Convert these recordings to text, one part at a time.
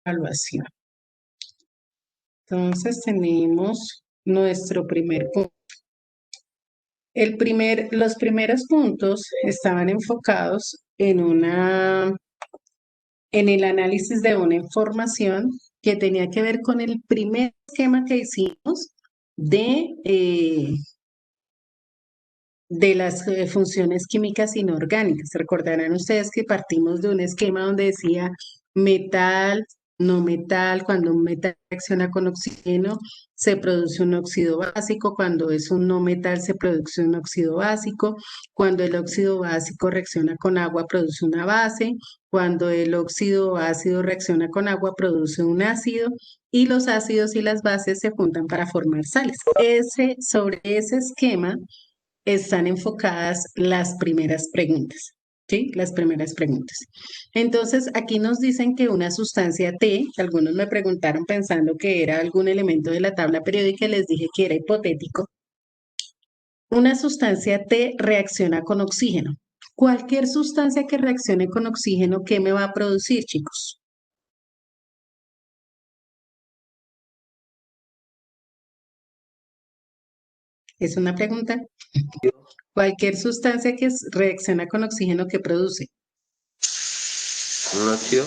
evaluación. Entonces tenemos nuestro primer punto. Los primeros puntos estaban enfocados en el análisis de una información que tenía que ver con el primer esquema que hicimos de las funciones químicas inorgánicas. Recordarán ustedes que partimos de un esquema donde decía metal, no metal, cuando un metal reacciona con oxígeno se produce un óxido básico, cuando es un no metal se produce un óxido básico, cuando el óxido básico reacciona con agua produce una base, cuando el óxido ácido reacciona con agua produce un ácido y los ácidos y las bases se juntan para formar sales. Sobre ese esquema están enfocadas las primeras preguntas, ¿sí? Las primeras preguntas. Entonces, aquí nos dicen que una sustancia T, que algunos me preguntaron pensando que era algún elemento de la tabla periódica, les dije que era hipotético. Una sustancia T reacciona con oxígeno. Cualquier sustancia que reaccione con oxígeno, ¿qué me va a producir, chicos? Es una pregunta. Cualquier sustancia que reacciona con oxígeno, ¿qué produce? ¿Un óxido?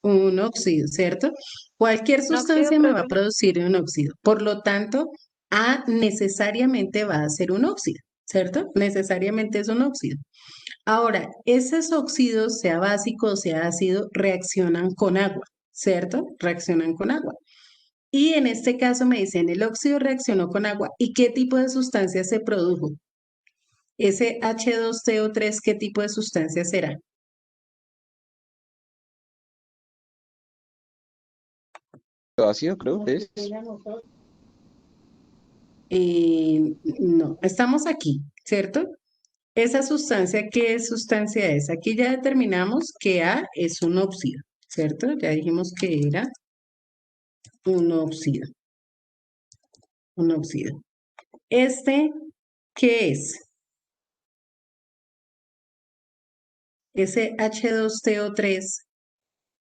Un óxido, ¿cierto? Cualquier ¿Un óxido, sustancia me va a profe? producir un óxido. Por lo tanto, A necesariamente va a ser un óxido, ¿cierto? Necesariamente es un óxido. Ahora, esos óxidos, sea básico o sea ácido, reaccionan con agua, ¿cierto? Reaccionan con agua. Y en este caso me dicen, el óxido reaccionó con agua. ¿Y qué tipo de sustancia se produjo? Ese H2TO3, ¿qué tipo de sustancia será? Ácido, creo que es. No, estamos aquí, ¿cierto? Esa sustancia, ¿qué sustancia es? Aquí ya determinamos que A es un óxido, ¿cierto? Ya dijimos que era un óxido, un óxido. Este, ¿qué es? Ese H2TO3,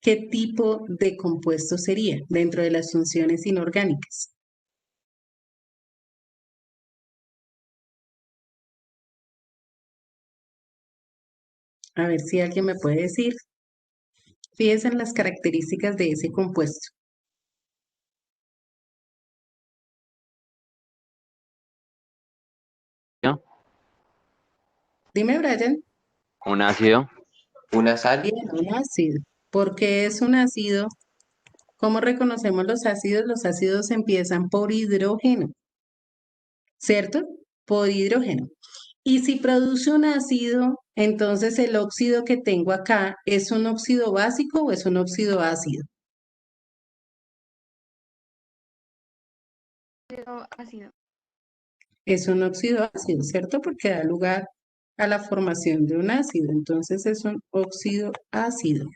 ¿qué tipo de compuesto sería dentro de las funciones inorgánicas? A ver si alguien me puede decir. Fíjense en las características de ese compuesto. ¿No? Dime, Brian. Un ácido. ¿Una sal? Bien, un ácido. ¿Por qué es un ácido? ¿Cómo reconocemos los ácidos? Los ácidos empiezan por hidrógeno, ¿cierto? Por hidrógeno. Y si produce un ácido, entonces el óxido que tengo acá, ¿es un óxido básico o es un óxido ácido? Ácido. Es un óxido ácido, ¿cierto? Porque da lugar a la formación de un ácido. Entonces es un óxido ácido.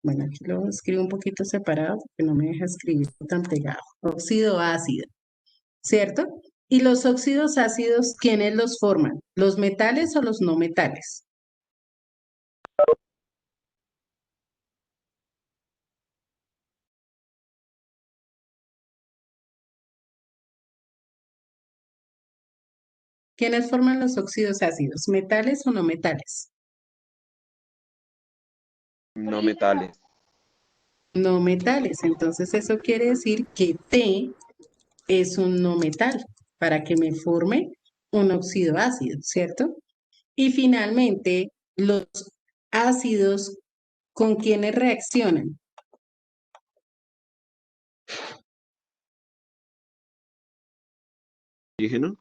Bueno, aquí lo escribo un poquito separado porque no me deja escribir tan pegado. Óxido ácido. ¿Cierto? Y los óxidos ácidos, ¿quiénes los forman? ¿Los metales o los no metales? ¿Quiénes forman los óxidos ácidos? ¿Metales o no metales? No metales. No metales. Entonces eso quiere decir que T es un no metal para que me forme un óxido ácido, ¿cierto? Y finalmente, los ácidos, ¿con quiénes reaccionan? ¿Oxígeno?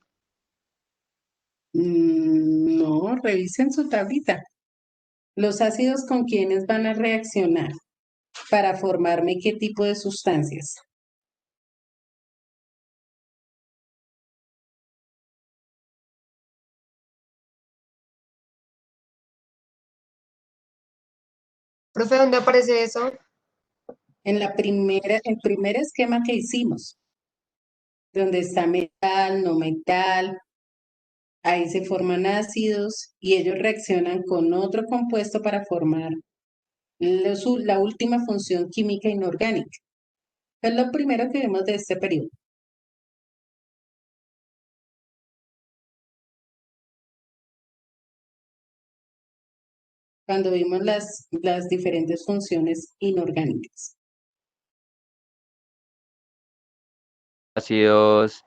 No, revisen su tablita. Los ácidos con quiénes van a reaccionar para formarme qué tipo de sustancias. Profe, ¿dónde aparece eso? El primer esquema que hicimos, donde está metal, no metal, ahí se forman ácidos y ellos reaccionan con otro compuesto para formar la última función química inorgánica. Es lo primero que vemos de este periodo. Cuando vimos las diferentes funciones inorgánicas. Ácidos,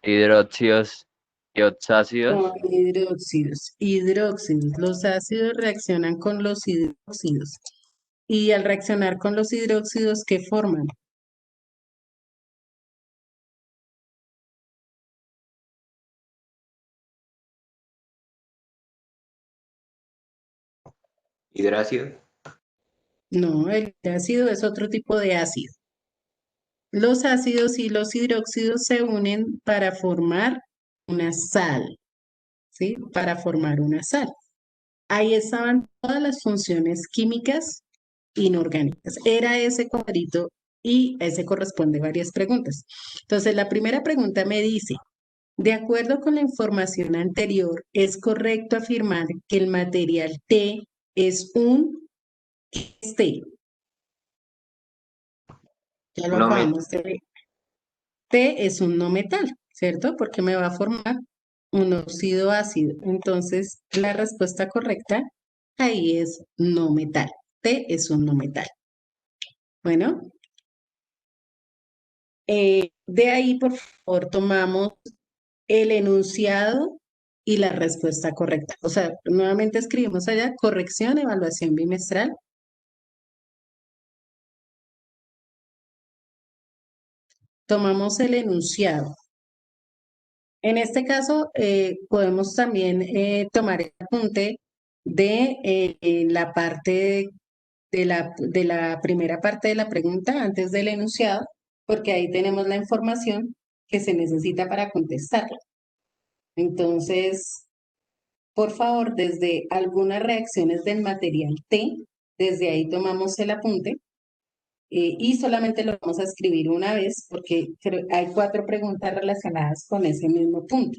hidróxidos y oxácidos. Con hidróxidos. Hidróxidos. Los ácidos reaccionan con los hidróxidos. Y al reaccionar con los hidróxidos, ¿qué forman? Hidrácido. No, el ácido es otro tipo de ácido. Los ácidos y los hidróxidos se unen para formar una sal, ¿sí? Para formar una sal. Ahí estaban todas las funciones químicas inorgánicas. Era ese cuadrito y a ese corresponde varias preguntas. Entonces, la primera pregunta me dice, de acuerdo con la información anterior, ¿es correcto afirmar que el material T es un T? Ya lo No me. acabamos de ver. T es un no metal, ¿cierto? Porque me va a formar un óxido ácido. Entonces, la respuesta correcta ahí es no metal. T es un no metal. Bueno, de ahí, por favor, tomamos el enunciado y la respuesta correcta. O sea, nuevamente escribimos allá, corrección, evaluación bimestral. Tomamos el enunciado. En este caso, podemos también tomar el apunte de la parte de la primera parte de la pregunta antes del enunciado, porque ahí tenemos la información que se necesita para contestarla. Entonces, por favor, desde algunas reacciones del material T, desde ahí tomamos el apunte y solamente lo vamos a escribir una vez porque hay 4 preguntas relacionadas con ese mismo punto.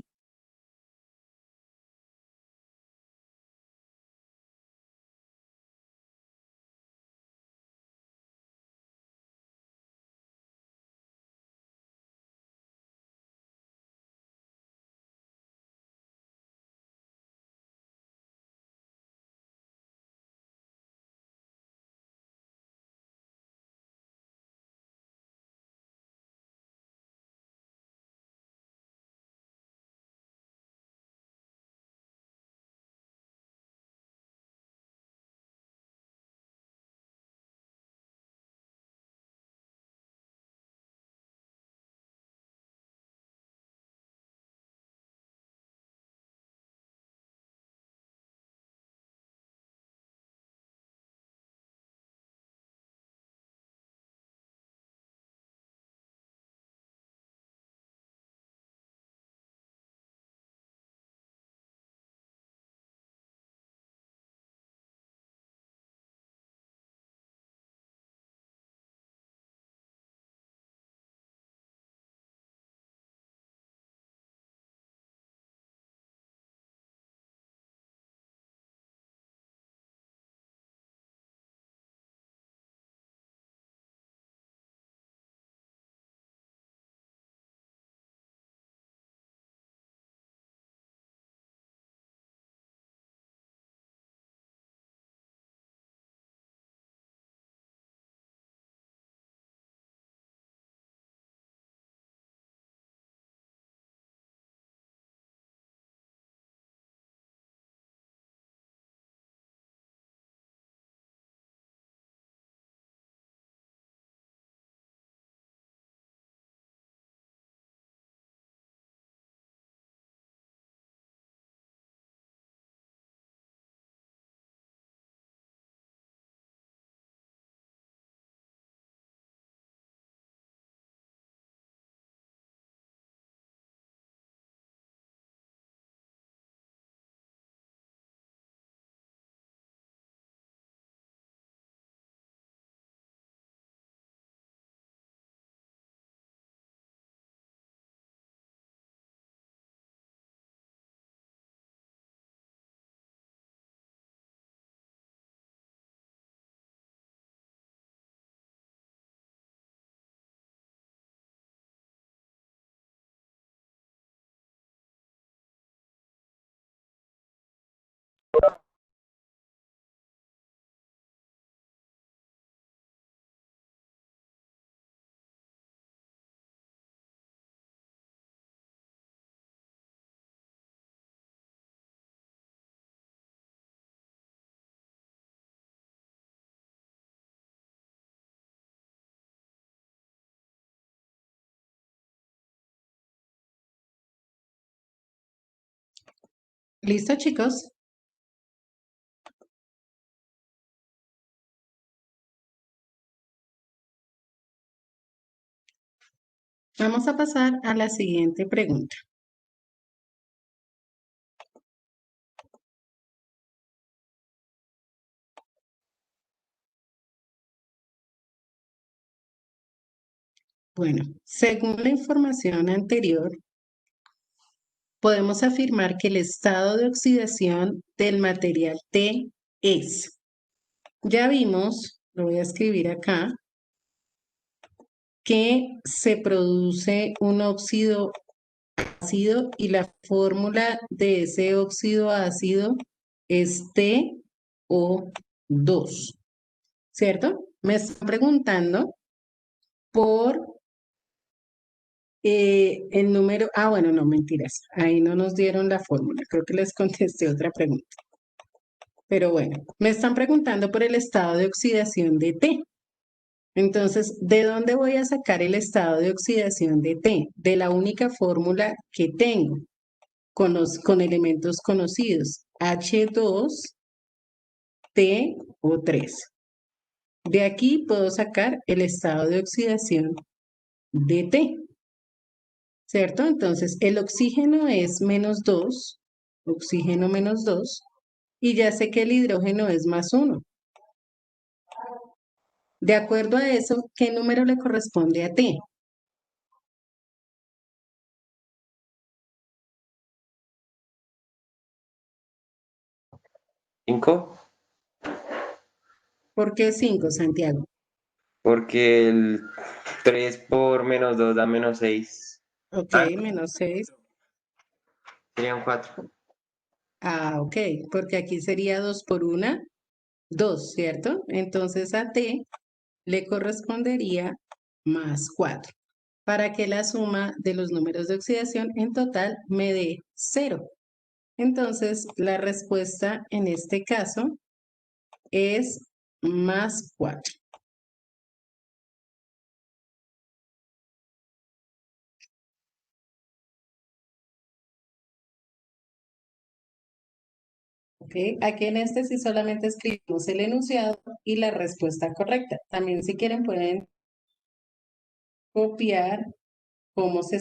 ¿Listo, chicos? Vamos a pasar a la siguiente pregunta. Bueno, según la información anterior, podemos afirmar que el estado de oxidación del material T es, ya vimos, lo voy a escribir acá, que se produce un óxido ácido y la fórmula de ese óxido ácido es TO2, ¿cierto? Me están preguntando por el número, bueno, no, mentiras, ahí no nos dieron la fórmula, creo que les contesté otra pregunta. Pero bueno, me están preguntando por el estado de oxidación de T. Entonces, ¿de dónde voy a sacar el estado de oxidación de T? De la única fórmula que tengo con elementos conocidos, H2TO3. De aquí puedo sacar el estado de oxidación de T, ¿cierto? Entonces, el oxígeno es -2, oxígeno -2, y ya sé que el hidrógeno es +1. De acuerdo a eso, ¿qué número le corresponde a T? ¿5? ¿Por qué 5, Santiago? Porque el 3 por -2 da -6. Ok, Ah, -6. serían 4. Ok, porque aquí sería 2 por 1, 2, ¿cierto? Entonces a T le correspondería +4, para que la suma de los números de oxidación en total me dé 0. Entonces, la respuesta en este caso es +4. ¿Ok? Aquí en este sí solamente escribimos el enunciado y la respuesta correcta. También si quieren pueden copiar cómo se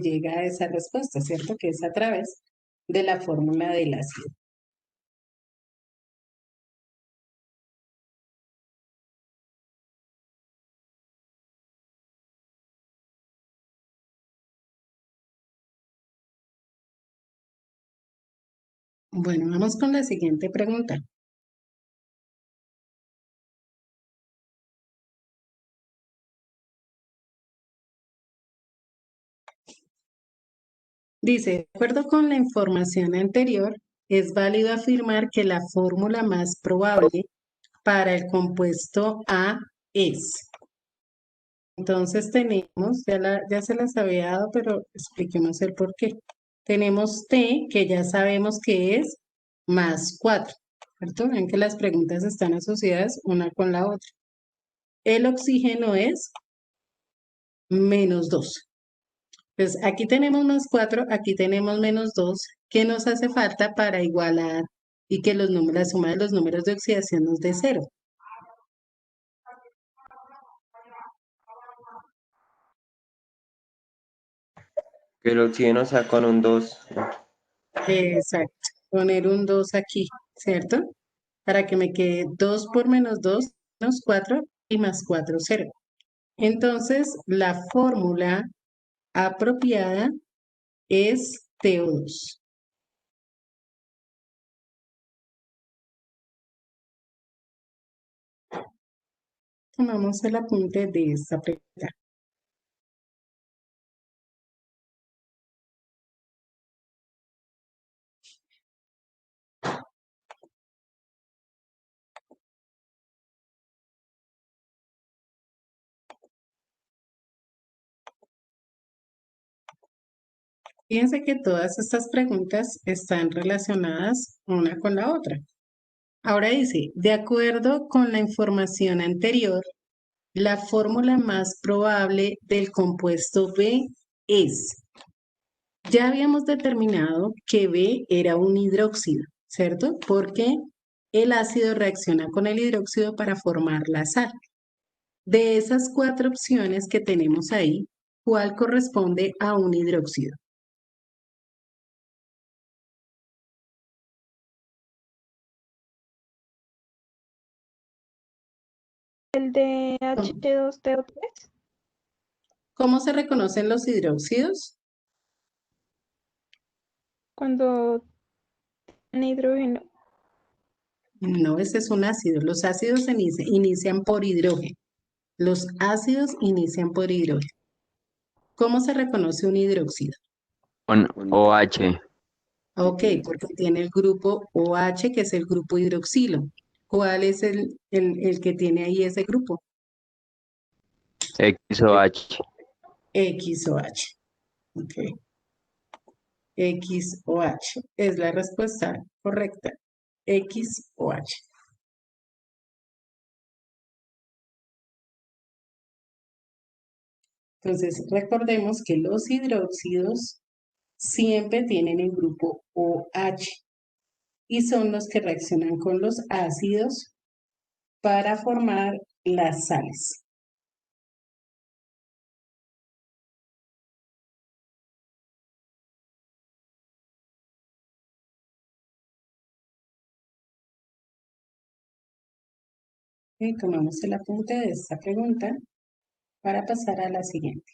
llega a esa respuesta, ¿cierto? Que es a través de la fórmula del ácido. Bueno, vamos con la siguiente pregunta. Dice, de acuerdo con la información anterior, es válido afirmar que la fórmula más probable para el compuesto A es. Entonces tenemos, ya se las había dado, pero expliquemos el por qué. Tenemos T, que ya sabemos que es +4, ¿cierto? Ven que las preguntas están asociadas una con la otra. El oxígeno es -2. Pues aquí tenemos +4, aquí tenemos -2. ¿Qué nos hace falta para igualar y que la suma de los números de oxidación nos dé 0? Que el oxígeno sea con un 2. Exacto. Poner un 2 aquí, ¿cierto? Para que me quede 2 por -2, -4 y +4, 0. Entonces, la fórmula apropiada es TO2. Tomamos el apunte de esta pregunta. Fíjense que todas estas preguntas están relacionadas una con la otra. Ahora dice, de acuerdo con la información anterior, la fórmula más probable del compuesto B es, ya habíamos determinado que B era un hidróxido, ¿cierto? Porque el ácido reacciona con el hidróxido para formar la sal. De esas 4 opciones que tenemos ahí, ¿cuál corresponde a un hidróxido? El de H2TO3, ¿Cómo se reconocen los hidróxidos? cuando tiene hidrógeno. No, ese es un ácido. Los ácidos inician por hidrógeno. Los ácidos inician por hidrógeno. ¿Cómo se reconoce un hidróxido? Con OH, Ok, porque tiene el grupo OH, que es el grupo hidroxilo. ¿Cuál es el que tiene ahí ese grupo? XOH. XOH. Ok. XOH es la respuesta correcta. XOH. Entonces, recordemos que los hidróxidos siempre tienen el grupo OH y son los que reaccionan con los ácidos para formar las sales. Y tomamos el apunte de esta pregunta para pasar a la siguiente.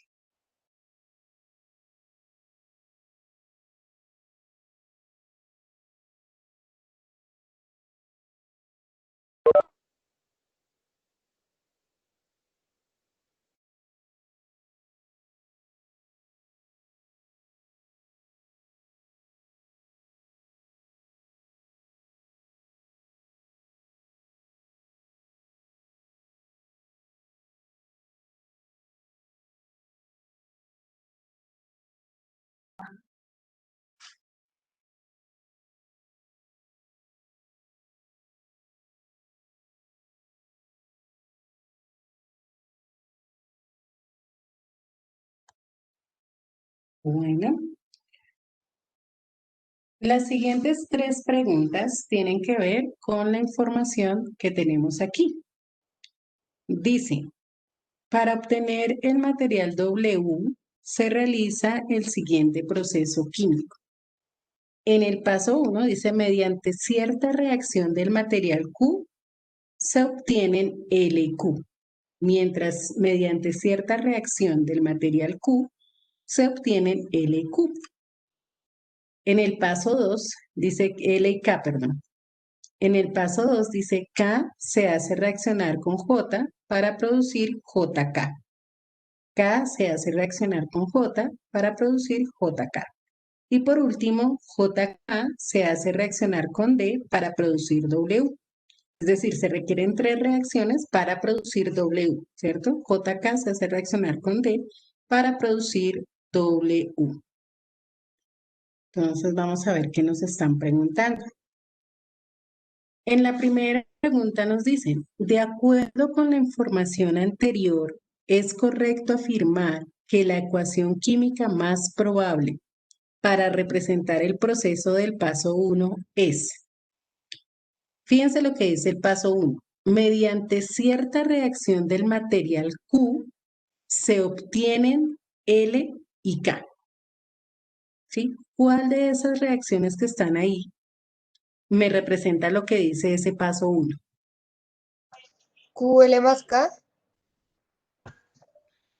Bueno, las siguientes 3 preguntas tienen que ver con la información que tenemos aquí. Dice, para obtener el material W se realiza el siguiente proceso químico. En el paso 1 dice, mediante cierta reacción del material Q se obtienen LQ, mientras mediante cierta reacción del material Q se obtienen LQ. En el paso 2 dice L y K, perdón. En el paso 2 dice K se hace reaccionar con J para producir JK. K se hace reaccionar con J para producir JK. Y por último, JK se hace reaccionar con D para producir W. Es decir, se requieren 3 reacciones para producir W, ¿cierto? JK se hace reaccionar con D para producir W. Entonces vamos a ver qué nos están preguntando. En la primera pregunta nos dicen, de acuerdo con la información anterior, ¿es correcto afirmar que la ecuación química más probable para representar el proceso del paso 1 es? Fíjense lo que es el paso 1. Mediante cierta reacción del material Q, se obtienen L y K. ¿Sí? ¿Cuál de esas reacciones que están ahí me representa lo que dice ese paso 1? QL más K.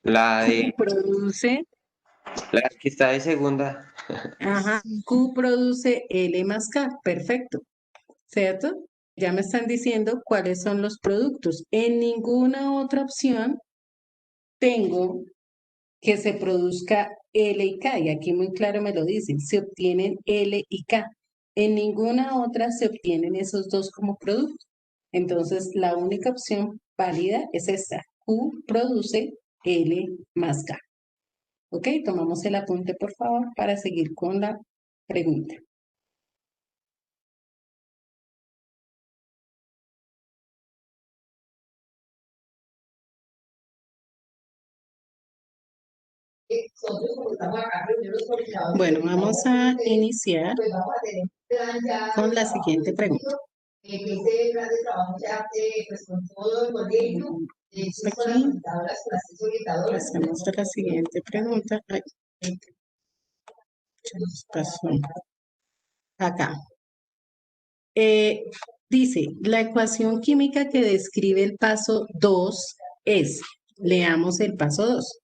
La Q de produce, la que está de segunda. ajá, Q produce L más K, perfecto, ¿cierto? Ya me están diciendo cuáles son los productos. En ninguna otra opción tengo que se produzca L y K, y aquí muy claro me lo dicen, se obtienen L y K. En ninguna otra se obtienen esos dos como productos. Entonces, la única opción válida es esta. Q produce L más K. Ok, tomamos el apunte, por favor, para seguir con la pregunta. Bueno, vamos a iniciar con la siguiente pregunta. Aquí hacemos la siguiente pregunta. Ay, se nos pasó. Acá. Dice, la ecuación química que describe el paso 2 es, leamos el paso 2.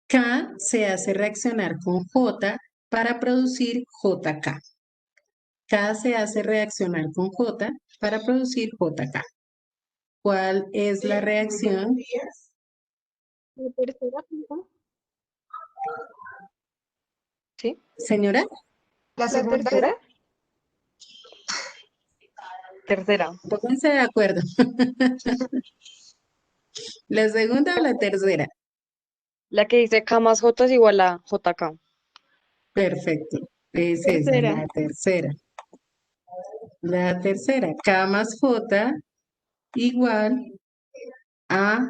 K se hace reaccionar con J para producir JK. K se hace reaccionar con J para producir JK. ¿Cuál es la reacción? La tercera, ¿no? ¿Sí? Señora, La La segunda es tercera, tercera. pónganse de acuerdo. ¿La segunda o la tercera? La que dice K más J es igual a JK. Perfecto. Es esa, tercera. la tercera. La tercera, K más J igual a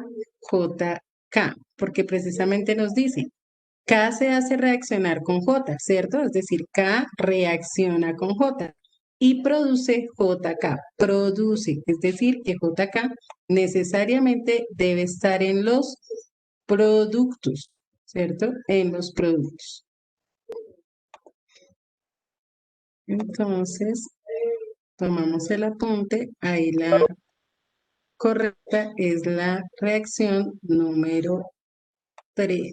JK, porque precisamente nos dice, K se hace reaccionar con J, ¿cierto? Es decir, K reacciona con J y produce JK, produce, es decir, que JK necesariamente debe estar en los productos, ¿cierto? En los productos. Entonces, tomamos el apunte, ahí la correcta es la reacción número 3.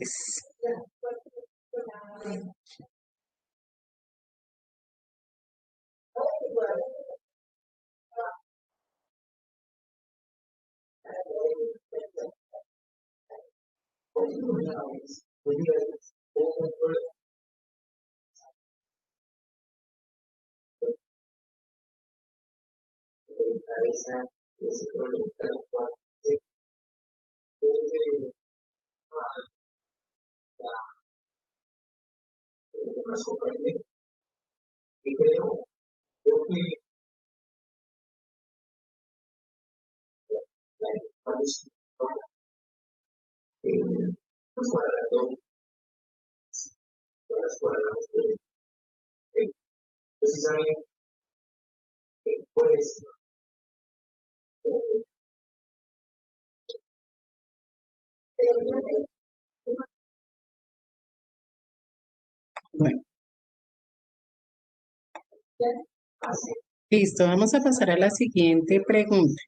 Bueno, listo, vamos a pasar a la siguiente pregunta.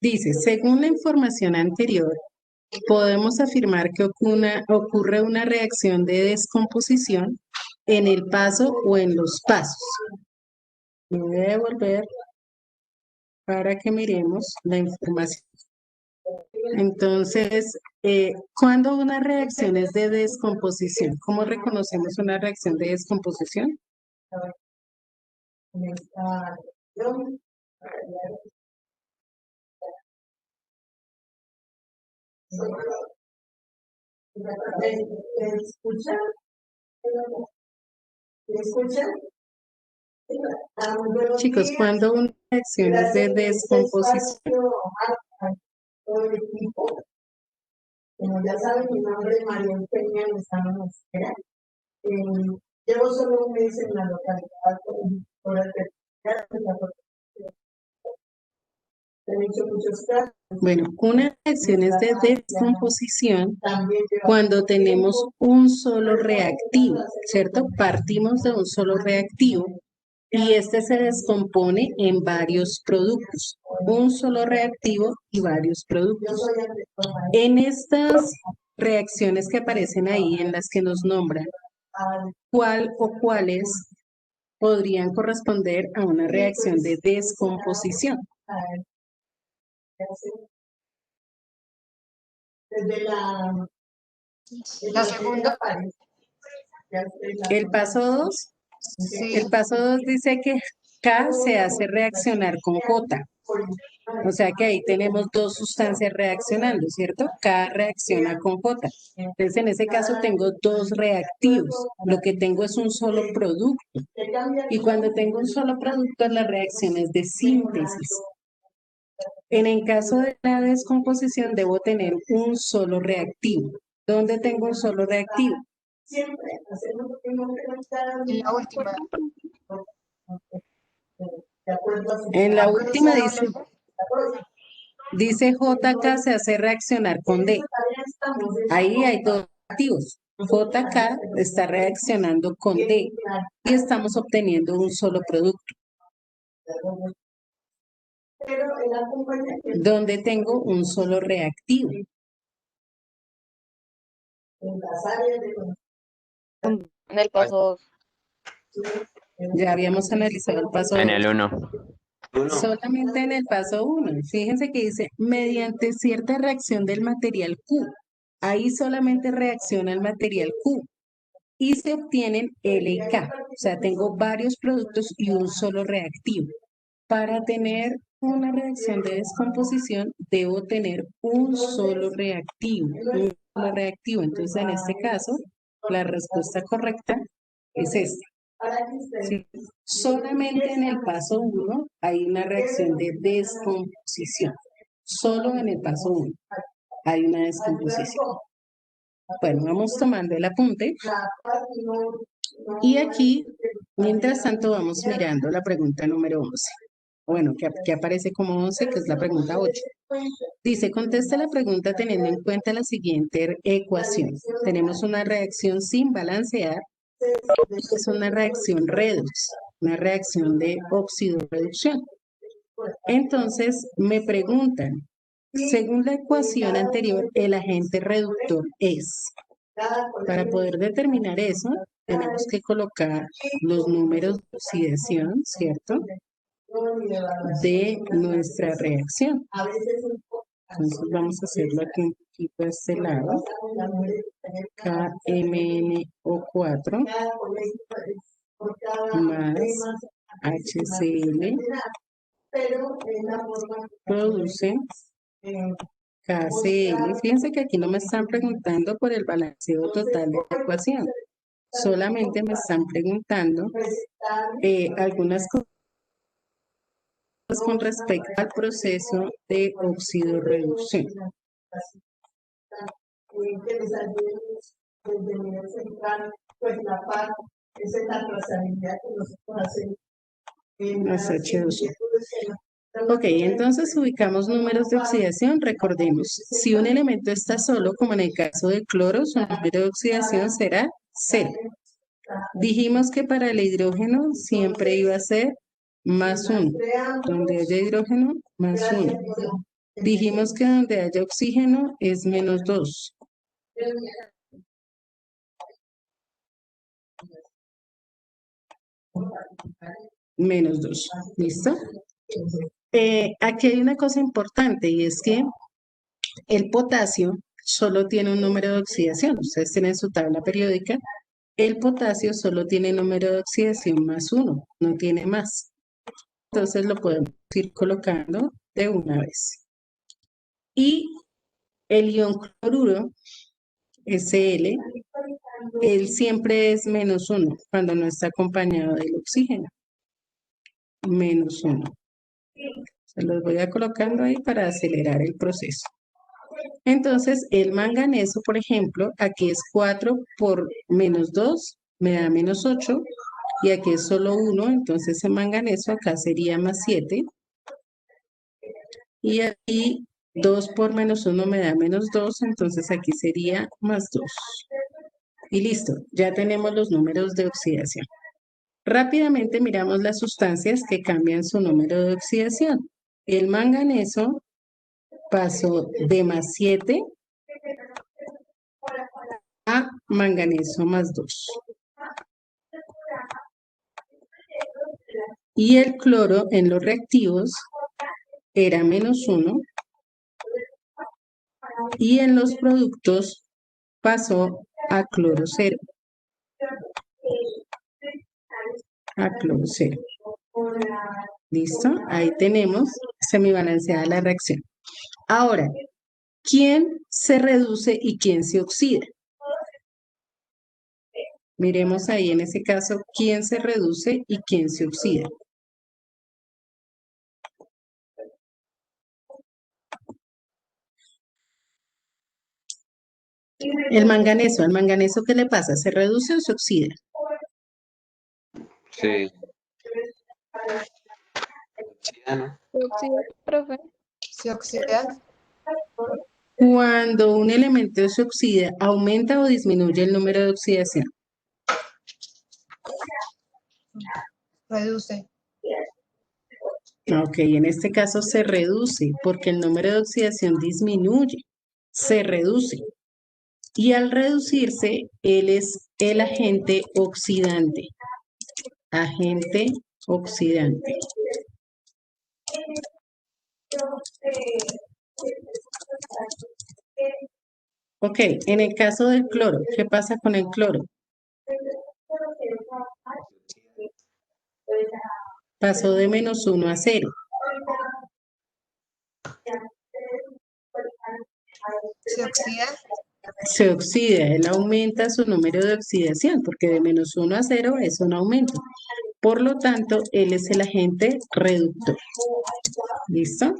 Dice, según la información anterior, podemos afirmar que ocurre una reacción de descomposición en el paso o en los pasos. Me voy a devolver para que miremos la información. Entonces, ¿cuándo una reacción es de descomposición? ¿Cómo reconocemos una reacción de descomposición? Chicos, cuando una reacción es de descomposición, como ya saben, mi nombre es María Eugenia Lozano Mosquera. Llevo solo un mes en la localidad por el he hecho muchos casos. bueno, una reacción es de descomposición cuando tenemos un solo reactivo, ¿cierto? Partimos de un solo reactivo y este se descompone en varios productos, un solo reactivo y varios productos. En estas reacciones que aparecen ahí, en las que nos nombran, ¿cuál o cuáles podrían corresponder a una reacción de descomposición? Desde La segunda, El paso 2, sí. el paso 2 dice que K se hace reaccionar con J. O sea que ahí tenemos dos sustancias reaccionando, ¿cierto? K reacciona con J. Entonces, en ese caso tengo dos reactivos. Lo que tengo es un solo producto. Y cuando tengo un solo producto, la reacción es de síntesis. En el caso de la descomposición, debo tener un solo reactivo. ¿Dónde tengo un solo reactivo? En la última. En la última dice JK se hace reaccionar con D. Ahí hay dos reactivos. JK está reaccionando con D y estamos obteniendo un solo producto. Donde tengo un solo reactivo. En el paso 2. Ya habíamos analizado el paso En 2. el 1. Solamente en el paso 1. Fíjense que dice, mediante cierta reacción del material Q. Ahí solamente reacciona el material Q. Y se obtienen L y K. O sea, tengo varios productos y un solo reactivo. Para tener una reacción de descomposición, debo tener un solo reactivo. Un solo reactivo. Entonces, en este caso, la respuesta correcta es esta. Sí. Solamente en el paso 1 hay una reacción de descomposición. Solo en el paso 1 hay una descomposición. Bueno, vamos tomando el apunte. Y aquí, mientras tanto, vamos mirando la pregunta número 11. Bueno, que aparece como 11, que es la pregunta 8. Dice, contesta la pregunta teniendo en cuenta la siguiente ecuación. Tenemos una reacción sin balancear. Es una reacción redox, una reacción de óxido-reducción. Entonces, me preguntan, según la ecuación anterior, el agente reductor es. Para poder determinar eso, tenemos que colocar los números de oxidación, ¿cierto? De nuestra reacción. Entonces, vamos a hacerlo aquí un poquito a este lado. KMnO4 más HCl produce KCl. Fíjense que aquí no me están preguntando por el balanceo total de la ecuación. Solamente me están preguntando algunas cosas con respecto al proceso de óxido-reducción. Más H2O. Ok, entonces ubicamos números de oxidación. Recordemos, si un elemento está solo, como en el caso del cloro, su número de oxidación será 0. Dijimos que para el hidrógeno siempre iba a ser más 1. Donde haya hidrógeno, más 1. Dijimos que donde haya oxígeno es menos 2. Menos 2. ¿Listo? Aquí hay una cosa importante y es que el potasio solo tiene un número de oxidación. Ustedes tienen su tabla periódica. El potasio solo tiene número de oxidación más 1, no tiene más. Entonces lo podemos ir colocando de una vez. Y el ion cloruro, Sl, él siempre es menos 1 cuando no está acompañado del oxígeno. Menos 1. Se los voy a colocando ahí para acelerar el proceso. Entonces, el manganeso, por ejemplo, aquí es 4 por menos 2, me da menos 8. Y aquí es solo 1, entonces el manganeso acá sería más 7. Y aquí 2 por menos 1 me da menos 2, entonces aquí sería más 2. Y listo, ya tenemos los números de oxidación. Rápidamente miramos las sustancias que cambian su número de oxidación. El manganeso pasó de más 7 a manganeso más 2. Y el cloro en los reactivos era menos 1. Y en los productos pasó a cloro 0. A cloro 0. ¿Listo? Ahí tenemos semibalanceada la reacción. Ahora, ¿quién se reduce y quién se oxida? Miremos ahí en ese caso, ¿quién se reduce y quién se oxida? ¿al manganeso qué le pasa? ¿Se reduce o se oxida? Sí. Oxida, ¿no? Se oxida, profe. Se oxida, Cuando un elemento se oxida, ¿aumenta o disminuye el número de oxidación? reduce, Ok, en este caso se reduce porque el número de oxidación disminuye, se reduce. Y al reducirse, él es el agente oxidante. Agente oxidante. Ok, en el caso del cloro, ¿qué pasa con el cloro? Pasó de -1 a 0. se oxida, Se oxida, él aumenta su número de oxidación, porque de -1 a 0 es un aumento. Por lo tanto, él es el agente reductor. ¿Listo?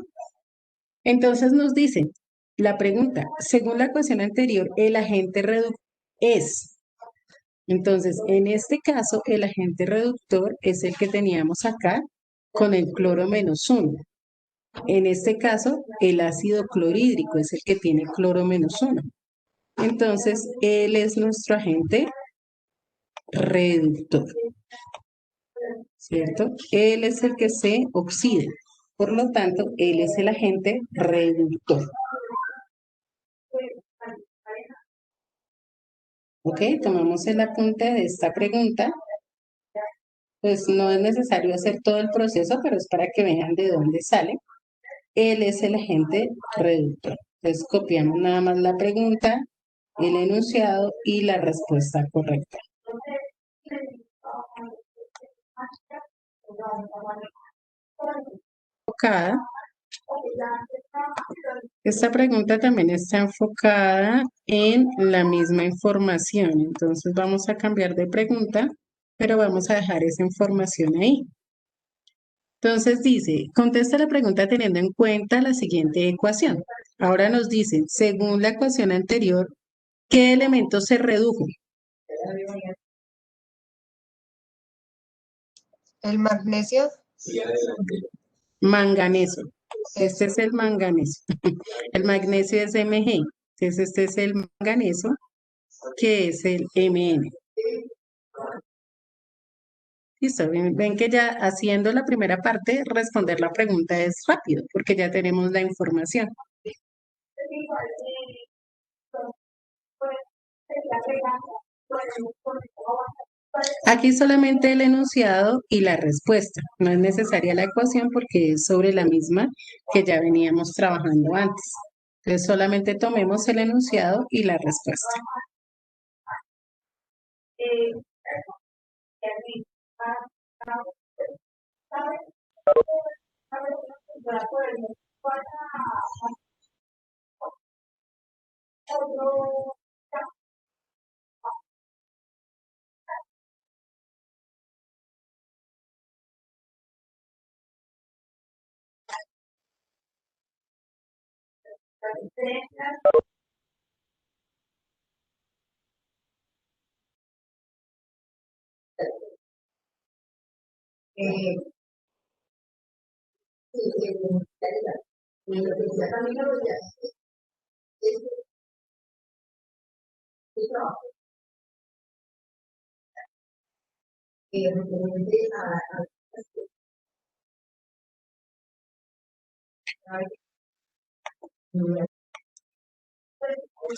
Entonces nos dice la pregunta, según la ecuación anterior, el agente reductor es. Entonces, en este caso, el agente reductor es el que teníamos acá con el cloro -1. En este caso, el ácido clorhídrico es el que tiene cloro -1. Entonces, él es nuestro agente reductor, ¿cierto? Él es el que se oxida. Por lo tanto, él es el agente reductor. ¿Ok? Tomamos el apunte de esta pregunta. Pues no es necesario hacer todo el proceso, pero es para que vean de dónde sale. Él es el agente reductor. Entonces copiamos nada más la pregunta, el enunciado y la respuesta correcta. Enfocada. Esta pregunta también está enfocada en la misma información. Entonces vamos a cambiar de pregunta, pero vamos a dejar esa información ahí. Entonces dice, contesta la pregunta teniendo en cuenta la siguiente ecuación. Ahora nos dicen, según la ecuación anterior, ¿qué elemento se redujo? el magnesio, Manganeso. Este eso, es el manganeso. El magnesio es Mg. Entonces este es el manganeso, que es el Mn. Listo, ven que ya haciendo la primera parte, responder la pregunta es rápido, porque ya tenemos la información. Aquí solamente el enunciado y la respuesta. No es necesaria la ecuación porque es sobre la misma que ya veníamos trabajando antes. Entonces solamente tomemos el enunciado y la respuesta.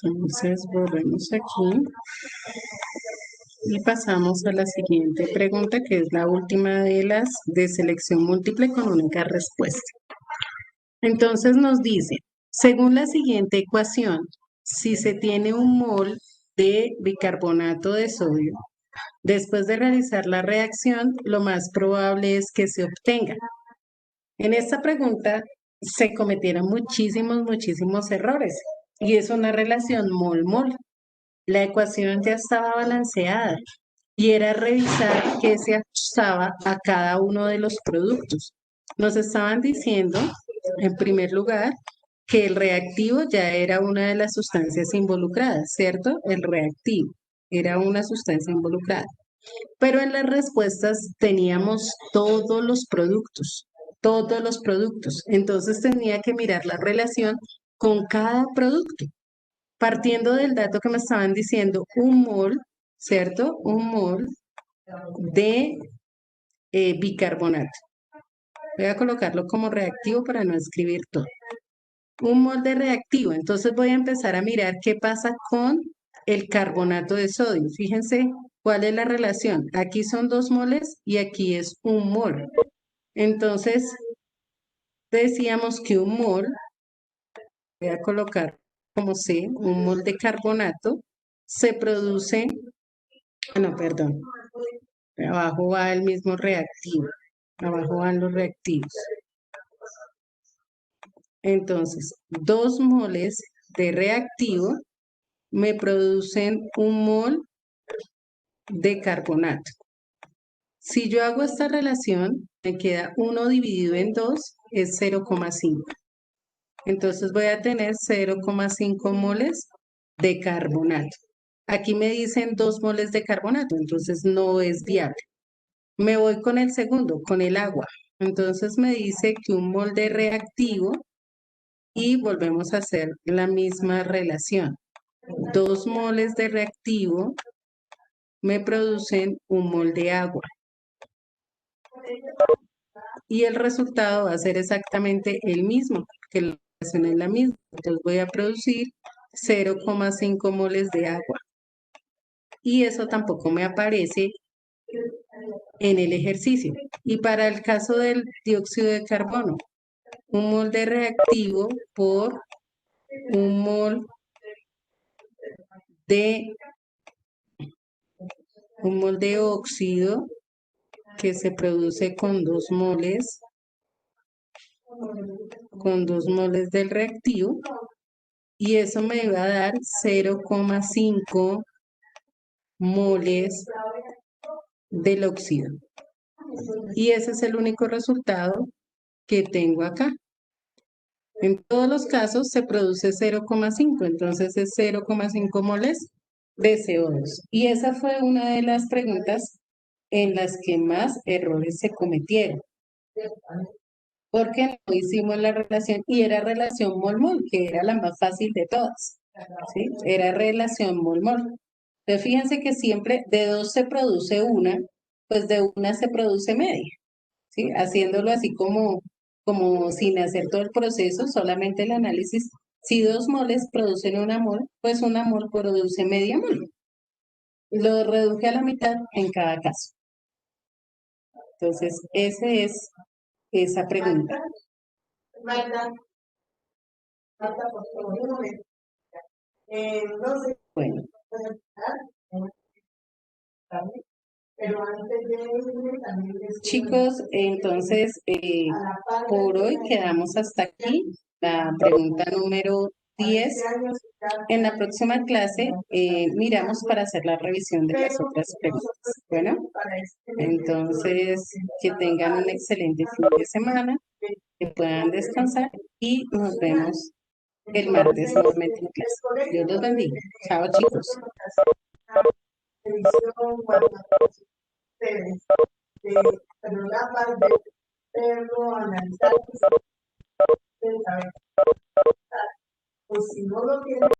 Entonces volvemos aquí y pasamos a la siguiente pregunta, que es la última de las de selección múltiple con única respuesta. Entonces nos dice, según la siguiente ecuación, si se tiene un mol de bicarbonato de sodio, después de realizar la reacción, lo más probable es que se obtenga. En esta pregunta se cometieron muchísimos errores y es una relación mol-mol. La ecuación ya estaba balanceada y era revisar qué se ajustaba a cada uno de los productos. Nos estaban diciendo, en primer lugar, que el reactivo ya era una de las sustancias involucradas, ¿cierto? El reactivo era una sustancia involucrada. Pero en las respuestas teníamos todos los productos, todos los productos. Entonces tenía que mirar la relación con cada producto, partiendo del dato que me estaban diciendo, un mol, ¿cierto? Un mol de bicarbonato. Voy a colocarlo como reactivo para no escribir todo. Un mol de reactivo. Entonces voy a empezar a mirar qué pasa con el carbonato de sodio. Fíjense cuál es la relación. Aquí son 2 moles y aquí es 1 mol. Entonces decíamos que un mol, voy a colocar como C, un mol de carbonato, se produce, no, perdón, abajo va el mismo reactivo, abajo van los reactivos. Entonces, 2 moles de reactivo me producen 1 mol de carbonato. Si yo hago esta relación, me queda 1 dividido en 2, es 0,5. Entonces voy a tener 0,5 moles de carbonato. Aquí me dicen 2 moles de carbonato, entonces no es viable. Me voy con el segundo, con el agua. Entonces me dice que 1 mol de reactivo y volvemos a hacer la misma relación. 2 moles de reactivo me producen 1 mol de agua. Y el resultado va a ser exactamente el mismo, porque la relación es la misma. Entonces voy a producir 0,5 moles de agua. Y eso tampoco me aparece en el ejercicio. Y para el caso del dióxido de carbono, 1 mol de reactivo por 1 mol de óxido que se produce con 2 moles del reactivo, y eso me va a dar 0,5 moles del óxido. Y ese es el único resultado que tengo acá. En todos los casos se produce 0,5, entonces es 0,5 moles de CO2. Y esa fue una de las preguntas en las que más errores se cometieron. Porque no hicimos la relación, y era relación mol-mol, que era la más fácil de todas, ¿sí? Era relación mol-mol. Entonces fíjense que siempre de 2 se produce una, pues de una se produce media, ¿sí? Haciéndolo así como sin hacer todo el proceso, solamente el análisis. Si 2 moles producen 1 mol, pues 1 mol produce media mol. Lo reduje a la mitad en cada caso. Entonces, esa pregunta. Marta, por favor, un momento. No sé, Bueno, pero antes de irme también les chicos, entonces, a la par por hoy quedamos hasta aquí. La pregunta número 10. En la próxima clase miramos para hacer la revisión de las otras preguntas. Bueno, entonces que tengan un excelente fin de semana, que puedan descansar y nos vemos el martes nuevamente en clase. Dios los bendiga. Chao, chicos. Edición, pero la parte